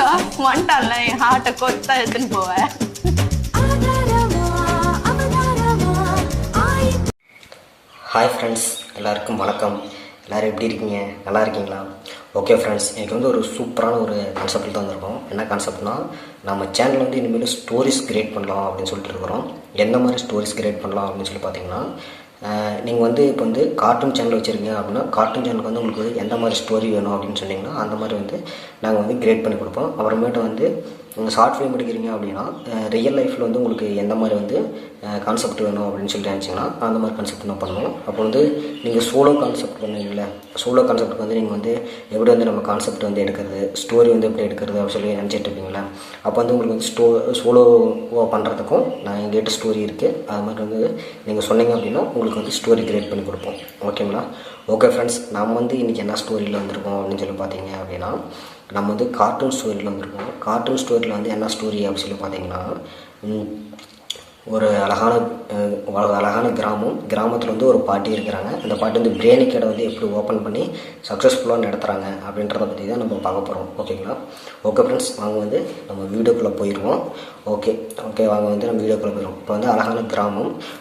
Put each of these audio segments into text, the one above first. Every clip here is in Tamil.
வந்துட்டான்ல என் ஹார்ட்டை கொத்தா எடுத்துன்னு போவேன். ஹாய் ஃப்ரெண்ட்ஸ், எல்லாருக்கும் வணக்கம். எல்லோரும் எப்படி இருக்கீங்க? நல்லா இருக்கீங்களா? ஓகே ஃப்ரெண்ட்ஸ், எனக்கு வந்து ஒரு சூப்பரான ஒரு கான்செப்டில் தான் வந்திருக்கோம். என்ன கான்செப்ட்னா, நம்ம சேனல் வந்து இனிமேல் ஸ்டோரிஸ் கிரியேட் பண்ணலாம் அப்படின்னு சொல்லிட்டு இருக்கிறோம். எந்த மாதிரி ஸ்டோரிஸ் கிரியேட் பண்ணலாம் அப்படின்னு சொல்லி பார்த்தீங்கன்னா, நீங்கள் வந்து இப்போ வந்து கார்ட்டூன் சேனல் வச்சுருக்கீங்க அப்படின்னா, கார்ட்டூன் சேனலுக்கு வந்து உங்களுக்கு எந்த மாதிரி ஸ்டோரி வேணும் அப்படின்னு சொன்னிங்கன்னா அந்த மாதிரி வந்து நாங்கள் வந்து கிரியேட் பண்ணி கொடுப்போம். அப்புறமேட்டு வந்து நீங்கள் ஷார்ட் ஃபிலிம் எடுக்கிறீங்க அப்படின்னா, ரியல் லைஃப்பில் வந்து உங்களுக்கு எந்த மாதிரி வந்து கான்செப்ட் வேணும் அப்படின்னு சொல்லிட்டு நினச்சிங்கன்னா அந்த மாதிரி கான்செப்ட் நான் பண்ணுவோம். அப்போ வந்து நீங்கள் சோலோ கான்செப்ட் பண்ணுவீங்களே, சோலோ கான்செப்ட்டுக்கு வந்து நீங்கள் வந்து எப்படி வந்து நம்ம கான்செப்ட் வந்து எடுக்கிறது, ஸ்டோரி வந்து எப்படி எடுக்கிறது அப்படின்னு சொல்லி நினச்சிட்டு இருப்பீங்களா. அப்போ வந்து உங்களுக்கு வந்து சோலோ பண்ணுறதுக்கும் நான் எங்கள்கிட்ட ஸ்டோரி இருக்குது. அது மாதிரி வந்து நீங்கள் சொன்னீங்க அப்படின்னா உங்களுக்கு வந்து ஸ்டோரி கிரியேட் பண்ணி கொடுப்போம். ஓகேங்களா? ஓகே ஃப்ரெண்ட்ஸ், நம்ம வந்து இன்றைக்கி என்ன ஸ்டோரியில் வந்திருக்கோம் அப்படின்னு சொல்லி பார்த்தீங்க அப்படின்னா, நம்ம வந்து கார்ட்டூன் ஸ்டோரியில் வந்திருக்கோம். கார்ட்டூன் ஸ்டோரியில் வந்து என்ன ஸ்டோரி அப்படின்னு சொல்லி பார்த்தீங்கன்னா, ஒரு அழகான கிராமத்தில் வந்து ஒரு பாட்டி இருக்கிறாங்க. அந்த பாட்டி வந்து பிரியாணி கடை வந்து எப்படி ஓப்பன் பண்ணி சக்ஸஸ்ஃபுல்லாக நடத்துகிறாங்க அப்படின்றத பற்றி தான் நம்ம பார்க்க போகிறோம். ஓகேங்களா? ஓகே ஃப்ரெண்ட்ஸ், வாங்க வந்து நம்ம வீடியோக்குள்ளே போயிடுவோம். ஓகே வாங்க வந்து நம்ம வீடியோக்குள்ளே போயிடுவோம். இப்போ வந்து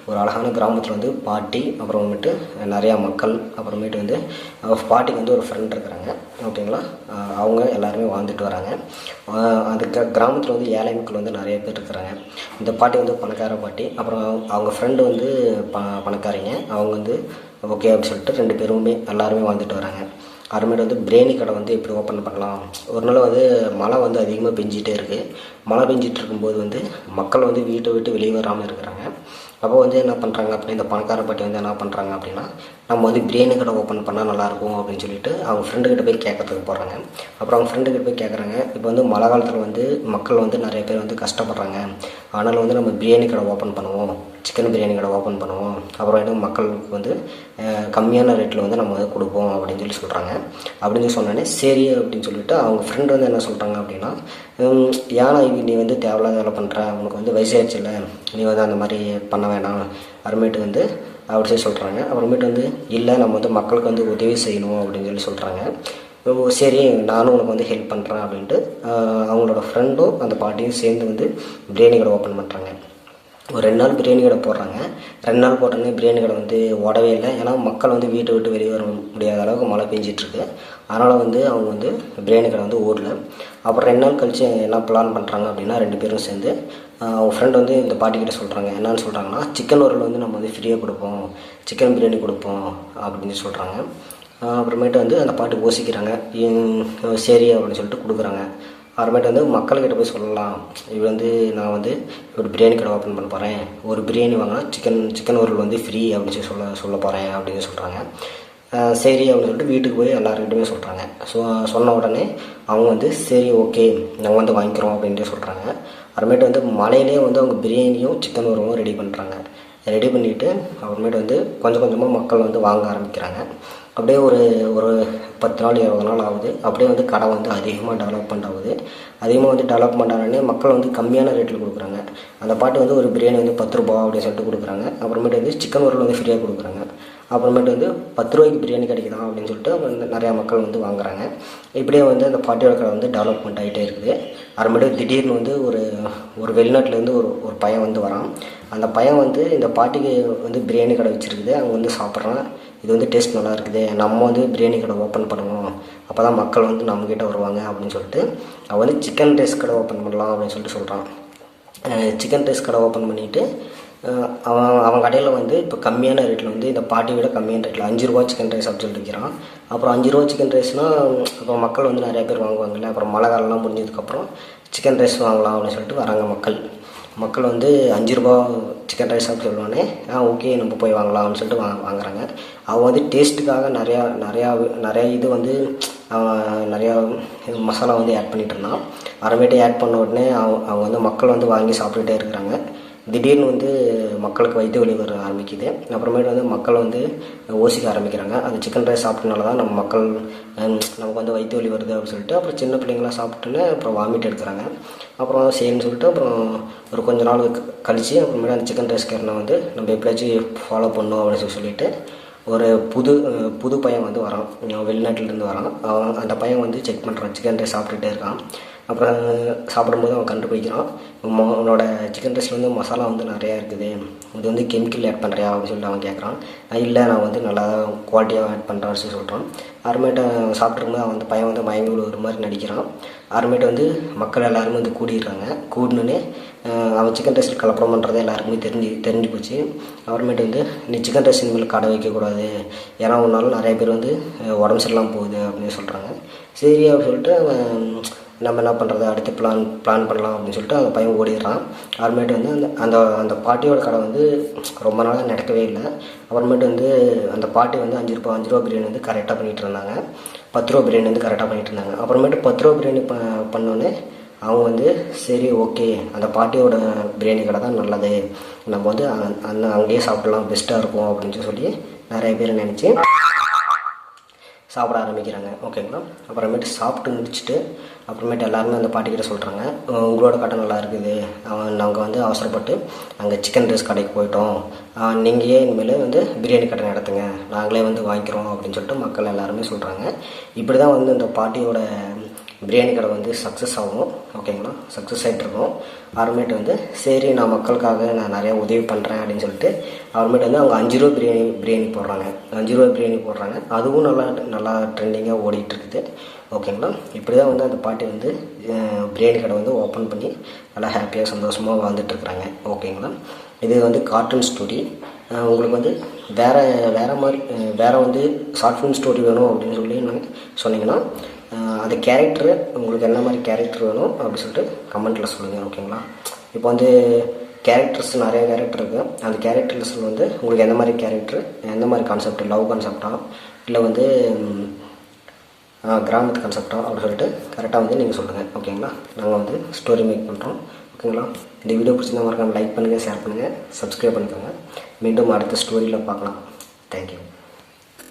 ஒரு அழகான கிராமத்தில் வந்து பாட்டி, அப்புறமேட்டு நிறையா மக்கள், அப்புறமேட்டு வந்து பாட்டிக்கு வந்து ஒரு ஃப்ரெண்ட் இருக்கிறாங்க. ஓகேங்களா? அவங்க எல்லாருமே வாழ்ந்துட்டு வராங்க. அந்த கிராமத்தில் வந்து ஏழை மக்கள் வந்து நிறைய பேர் இருக்கிறாங்க. இந்த பாட்டி வந்து பணக்கார பாட்டி, அப்புறம் அவங்க ஃப்ரெண்டு வந்து பணக்காரிங்க. அவங்க வந்து ஓகே அப்படின்னு சொல்லிட்டு ரெண்டு பேருமே எல்லாருமே வாழ்ந்துட்டு வராங்க. அப்புறமேட்டு வந்து பிரியாணி கடை வந்து எப்படி ஓப்பன் பண்ணலாம். ஒரு நாள் வந்து மழை வந்து அதிகமாக பெஞ்சிட்டே இருக்குது. மழை பெஞ்சிட்டு இருக்கும்போது வந்து மக்கள் வந்து வீட்டை விட்டு வெளியே வராமல் இருக்கிறாங்க. அப்போ வந்து என்ன பண்ணுறாங்க அப்படின்னா, இந்த பணக்கார பாட்டி வந்து என்ன பண்ணுறாங்க அப்படின்னா, நம்ம வந்து பிரியாணி கடை ஓப்பன் பண்ணால் நல்லாயிருக்கும் அப்படின்னு சொல்லிட்டு அவங்க ஃப்ரெண்டுக்கிட்ட போய் கேட்கறதுக்கு போகிறாங்க. அப்புறம் அவங்க ஃப்ரெண்டுக்கிட்ட போய் கேட்குறாங்க, இப்போ வந்து மழை காலத்தில் வந்து மக்கள் வந்து நிறைய பேர் வந்து கஷ்டப்படுறாங்க, ஆனாலும் வந்து நம்ம பிரியாணி கடை ஓப்பன் பண்ணுவோம், சிக்கன் பிரியாணி கடை ஓப்பன் பண்ணுவோம், அப்புறம் வந்து மக்களுக்கு வந்து கம்மியான ரேட்டில் வந்து நம்ம வந்து கொடுப்போம் அப்படின்னு சொல்லி சொல்கிறாங்க. அப்படின்னு சொல்லி சொன்னோன்னே சரி அப்படின்னு சொல்லிட்டு அவங்க ஃப்ரெண்டு வந்து என்ன சொல்கிறாங்க அப்படின்னா, ஏன்னா நீ வந்து தேவையில்லாத வேலை பண்ணுற, உனக்கு வந்து வயசாகிடுச்சு இல்லை, நீ வந்து அந்த மாதிரி பண்ண வேணாம் அப்புறமேட்டு வந்து அப்படி சொல்லி சொல்கிறாங்க. அப்புறமேட்டு வந்து இல்லை, நம்ம வந்து மக்களுக்கு வந்து உதவி செய்யணும் அப்படின்னு சொல்லி சொல்கிறாங்க. சரி, நானும் உனக்கு வந்து ஹெல்ப் பண்ணுறேன் அப்படின்ட்டு அவங்களோட ஃப்ரெண்டும் அந்த பாட்டியும் சேர்ந்து வந்து பிரியாணி கடை ஓப்பன் பண்ணுறாங்க. ஒரு 2 நாள் பிரியாணி கடை போடுறாங்க. 2 நாள் போட்டோன்னே பிரியாணி கடை வந்து ஓடவே இல்லை. ஏன்னா மக்கள் வந்து வீட்டை விட்டு வெளியே வர முடியாத அளவுக்கு மழை பெஞ்சிட்ருக்கு. அதனால் வந்து அவங்க வந்து பிரியாணி கடை வந்து ஓடல. அப்புறம் 2 நாள் கழித்து என்ன பிளான் பண்ணுறாங்க அப்படின்னா, 2 பேரும் சேர்ந்து அவங்க ஃப்ரெண்ட் வந்து இந்த பாட்டிக்கிட்ட சொல்கிறாங்க. என்னன்னு சொல்கிறாங்கன்னா, சிக்கன் ரோல் வந்து நம்ம வந்து ஃப்ரீயாக கொடுப்போம், சிக்கன் பிரியாணி கொடுப்போம் அப்படின்னு சொல்கிறாங்க. அப்புறமேட்டு வந்து அந்த பாட்டி யோசிக்கிறாங்க. சரி அப்படின்னு சொல்லிட்டு கொடுக்குறாங்க. அப்புறமேட்டு வந்து மக்கள்கிட்ட போய் சொல்லலாம், இது வந்து நான் வந்து ஒரு பிரியாணி கடை ஓப்பன் பண்ண போகிறேன், ஒரு பிரியாணி வாங்கினா சிக்கன் ரோல் வந்து ஃப்ரீ அப்படின்னு சொல்ல போகிறேன் அப்படின்னு சொல்கிறாங்க. சரி அப்படின்னு சொல்லிட்டு வீட்டுக்கு போய் எல்லாருக்கிட்டுமே சொல்கிறாங்க. சொன்ன உடனே அவங்க வந்து சரி ஓகே நாங்கள் வந்து வாங்கிக்கிறோம் அப்படின்ட்டு சொல்கிறாங்க. அப்புறமேட்டு வந்து மழையிலே வந்து அவங்க பிரியாணியும் சிக்கன் ரோலும் ரெடி பண்ணுறாங்க. ரெடி பண்ணிவிட்டு அப்புறமேட்டு வந்து கொஞ்சம் கொஞ்சமாக மக்கள் வந்து வாங்க ஆரம்பிக்கிறாங்க. அப்படியே ஒரு 10 நாள் 20 நாள் ஆகுது. அப்படியே வந்து கடை வந்து அதிகமாக டெவலப்மெண்ட் ஆகுது. அதிகமாக வந்து டெவலப்மெண்ட் ஆனோடனே மக்கள் வந்து கம்மியான ரேட்டில் கொடுக்குறாங்க. அந்த பாட்டு வந்து ஒரு பிரியாணி வந்து 10 ரூபா அப்படின்னு சொல்லிட்டு கொடுக்குறாங்க. அப்புறமேட்டு வந்து சிக்கன் ரோல் வந்து ஃப்ரீயாக கொடுக்குறாங்க. அப்புறமேட்டு வந்து 10 ரூபாய்க்கு பிரியாணி கிடைக்குதா அப்படின்னு சொல்லிட்டு நிறையா மக்கள் வந்து வாங்குறாங்க. இப்படியே வந்து அந்த பாட்டியோட கடை வந்து டெவலப்மெண்ட் ஆகிட்டே இருக்குது. அப்புறமேட்டு திடீர்னு வந்து ஒரு வெளிநாட்டிலேருந்து ஒரு பையன் வந்து வரான். அந்த பையன் வந்து இந்த பாட்டிக்கு வந்து பிரியாணி கடை வச்சுருக்குது. அங்கே வந்து சாப்பிட்றான். இது வந்து டேஸ்ட் நல்லா இருக்குது, நம்ம வந்து பிரியாணி கடை ஓப்பன் பண்ணுவோம், அப்போ தான் மக்கள் வந்து நம்மக்கிட்ட வருவாங்க அப்படின்னு சொல்லிட்டு அவன் வந்து சிக்கன் ரைஸ் கடை ஓப்பன் பண்ணலாம் அப்படின்னு சொல்லிட்டு சொல்கிறான். சிக்கன் ரைஸ் கடை ஓப்பன் பண்ணிவிட்டு அவன் கடையில் வந்து இப்போ கம்மியான ரேட்டில் வந்து இந்த பாட்டி விட கம்மியான ரேட்டில் 5 ரூபா சிக்கன் ரைஸ் அப்படின்னு சொல்லிட்டு விற்கிறான். அப்புறம் 5 ரூபா சிக்கன் ரைஸ்னால் அப்புறம் மக்கள் வந்து நிறையா பேர் வாங்குவாங்கல்ல. அப்புறம் மழை காலம்லாம் முடிஞ்சதுக்கப்புறம் சிக்கன் ரைஸ் வாங்கலாம் அப்படின்னு சொல்லிட்டு வராங்க மக்கள் வந்து 5 ரூபா சிக்கன் ரைஸ் அப்படின்னு சொல்லுவானே, ஓகே நம்ம போய் வாங்கலாம் அப்படின்னு சொல்லிட்டு வாங்குறாங்க. அவங்க வந்து டேஸ்ட்டுக்காக நிறையா இது வந்து நிறையா மசாலா வந்து ஆட் பண்ணிகிட்டு இருந்தான். அப்புறமேட்டு ஆட் பண்ண உடனே அவங்க வந்து மக்கள் வந்து வாங்கி சாப்பிட்டுட்டே இருக்கிறாங்க. திடீர்னு வந்து மக்களுக்கு வயிற்று வலி வர ஆரம்பிக்குது. அப்புறமேட்டு வந்து மக்கள் வந்து யோசிக்க ஆரம்பிக்கிறாங்க, அந்த சிக்கன் ரைஸ் சாப்பிட்டனால தான் நமக்கு வந்து வயிற்று வலி வருது அப்படின்னு சொல்லிட்டு அப்புறம் சின்ன பிள்ளைங்களாம் சாப்பிட்டுன்னு அப்புறம் வாமிட் எடுக்கிறாங்க. அப்புறம் சரின்னு சொல்லிட்டு அப்புறம் ஒரு கொஞ்ச நாள் கழித்து அப்புறமேட்டு அந்த சிக்கன் ரைஸ் கேரனை வந்து நம்ம எப்படியாச்சும் ஃபாலோ பண்ணணும் அப்படின்னு சொல்லிட்டு ஒரு புது பையன் வந்து வரான், வெளிநாட்டிலேருந்து வரான். அந்த பையன் வந்து செக் பண்ணுறான், சிக்கன் ரைஸ் சாப்பிட்டுட்டே இருக்கான். அப்புறம் சாப்பிடும்போது அவன் கண்டுபிடிக்கிறான், உன்னோட சிக்கன் ரைஸில் வந்து மசாலா வந்து நிறையா இருக்குது, இது வந்து கெமிக்கல் ஆட் பண்ணுறியா அப்படின்னு சொல்லிட்டு அவன் கேட்குறான். இல்லை, நான் வந்து நல்லா குவாலிட்டியாக ஆட் பண்ணுறேன்னு சொல்லி சொல்கிறான். அப்புறமேட்டு சாப்பிட்ருக்கும்போது அவன் வந்து பையன் வந்து மயங்கி ஒரு மாதிரி நடிக்கிறான். அப்புறமேட்டு வந்து மக்கள் எல்லாருமே வந்து கூடிடுறாங்க. கூடினோடனே அவன் சிக்கன் ரைஸில் கலப்படம் பண்ணுறதை எல்லாருக்குமே தெரிஞ்சு போச்சு. அப்புறமேட்டு வந்து நீ சிக்கன் ரைஸ் இனிமேல் கடை வைக்கக்கூடாது, ஏன்னா ஒன்றாலும் நிறைய பேர் வந்து உடம்பு சரியில்லாமல் போகுது அப்படின்னு சொல்கிறாங்க. சரி அப்படின்னு சொல்லிட்டு அவன் நம்ம என்ன பண்ணுறது, அடுத்து பிளான் பண்ணலாம் அப்படின்னு சொல்லிட்டு அந்த பையன் ஓடிடுறான். அப்புறமேட்டு வந்து அந்த அந்த பாட்டியோட கடை வந்து ரொம்ப நாளாக நடக்கவே இல்லை. அப்புறமேட்டு வந்து அந்த பாட்டி வந்து 5 ரூபா பிரியாணி வந்து கரெக்டாக பண்ணிகிட்டு இருந்தாங்க, 10 ரூபா பிரியாணி வந்து கரெக்டாக பண்ணிகிட்டு இருந்தாங்க. அப்புறமேட்டு 10 ரூபா பிரியாணி பண்ணோன்னே அவங்க வந்து சரி ஓகே, அந்த பாட்டியோட பிரியாணி கடை தான் நல்லது, நம்ம வந்து அங்கேயே சாப்பிடலாம், பெஸ்ட்டாக இருக்கும் அப்படின்னு சொல்லி நிறைய பேர் நினச்சி சாப்பிட ஆரம்பிக்கிறாங்க. ஓகேங்களா. அப்புறமேட்டு சாப்பிட்டு முடிச்சுட்டு அப்புறமேட்டு எல்லாருமே அந்த பாட்டிக்கிட்ட சொல்கிறாங்க, உங்களோட கடை நல்லா இருக்குது, நாங்கள் வந்து அவசரப்பட்டு அங்கே சிக்கன் ரைஸ் கடைக்கு போயிட்டோம், நீங்கள் ஏன் இனிமேல் வந்து பிரியாணி கடை நடத்துங்க, நாங்களே வந்து வாங்கிக்கிறோம் அப்படின்னு சொல்லிட்டு மக்கள் எல்லாருமே சொல்கிறாங்க. இப்படி தான் வந்து இந்த பாட்டியோட பிரியாணி கடை வந்து சக்ஸஸ் ஆகும். ஓகேங்களா. சக்ஸஸ் ஆகிட்ருக்கோம். அப்புறமேட்டு வந்து சரி, நான் மக்களுக்காக நான் நிறையா உதவி பண்ணுறேன் அப்படின்னு சொல்லிட்டு அப்புறமேட்டு வந்து அவங்க 5 ரூபா பிரியாணி போடுறாங்க. 5 ரூபா பிரியாணி போடுறாங்க. அதுவும் நல்லா ட்ரெண்டிங்காக ஓடிட்டுருக்குது. ஓகேங்களா. இப்படி தான் வந்து அந்த பாட்டி வந்து பிரியாணி கடை வந்து ஓப்பன் பண்ணி நல்லா ஹாப்பியாக சந்தோஷமாக வாழ்ந்துட்டுருக்குறாங்க. ஓகேங்களா. இது வந்து கார்ட்டூன் ஸ்டோரி. உங்களுக்கு வந்து வேறு வந்து ஷார்ட் ஃபிலிம் ஸ்டோரி வேணும் அப்படின்னு சொல்லி சொன்னீங்கன்னா அந்த கேரக்டரு உங்களுக்கு என்ன மாதிரி கேரக்டர் வேணும் அப்படி சொல்லிட்டு கமெண்ட்டில் சொல்லுங்கள். ஓகேங்களா. இப்போ வந்து நிறைய கேரக்டர் இருக்குது. அந்த கேரக்டர்ஸில் வந்து உங்களுக்கு எந்த மாதிரி கேரக்டர், எந்த மாதிரி கான்செப்ட், லவ் கான்செப்டா இல்லை வந்து கிராமத்து கான்செப்டா அப்படி சொல்லிட்டு கரெக்டாக வந்து நீங்கள் சொல்லுங்கள். ஓகேங்களா. நாங்கள் வந்து ஸ்டோரி மேக் பண்ணுறோம். ஓகேங்களா. இந்த வீடியோ பிடிச்சிருந்தா மறக்காம லைக் பண்ணுங்கள், ஷேர் பண்ணுங்கள், சப்ஸ்கிரைப் பண்ணிக்கோங்க. மீண்டும் அடுத்த ஸ்டோரியில் பார்க்கலாம். தேங்க்யூ.